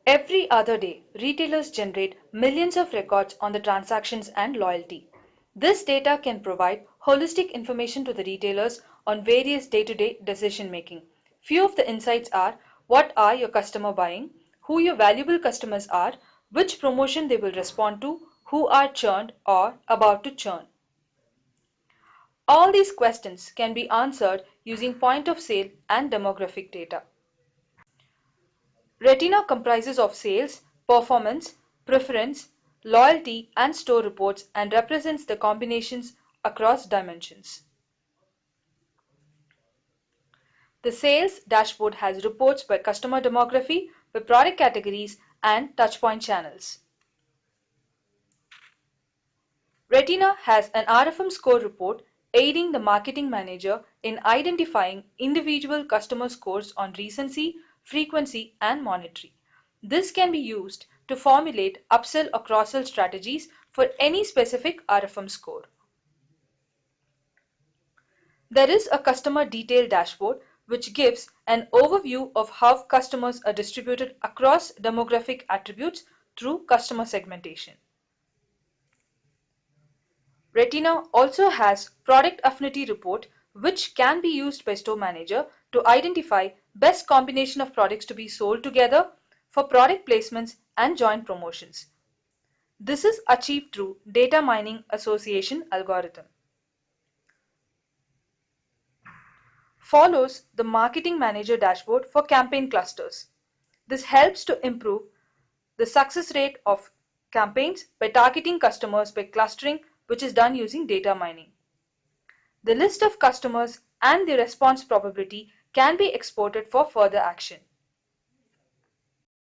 Every other day, retailers generate millions of records on the transactions and loyalty. This data can provide holistic information to the retailers on various day-to-day decision making. Few of the insights are: what are your customer buying, who your valuable customers are, which promotion they will respond to, who are churned or about to churn. All these questions can be answered using point of sale and demographic data. Retina comprises of sales, performance, preference, loyalty, and store reports and represents the combinations across dimensions. The sales dashboard has reports by customer demography, by product categories, and touchpoint channels. Retina has an RFM score report aiding the marketing manager in identifying individual customer scores on recency, frequency, and monetary. This can be used to formulate upsell or cross-sell strategies for any specific RFM score. There is a customer detail dashboard which gives an overview of how customers are distributed across demographic attributes through customer segmentation. Retina also has product affinity report which can be used by store manager to identify best combination of products to be sold together for product placements and joint promotions. This is achieved through data mining association algorithm. Follows the marketing manager dashboard for campaign clusters. This helps to improve the success rate of campaigns by targeting customers by clustering, which is done using data mining. The list of customers and the response probability can be exported for further action.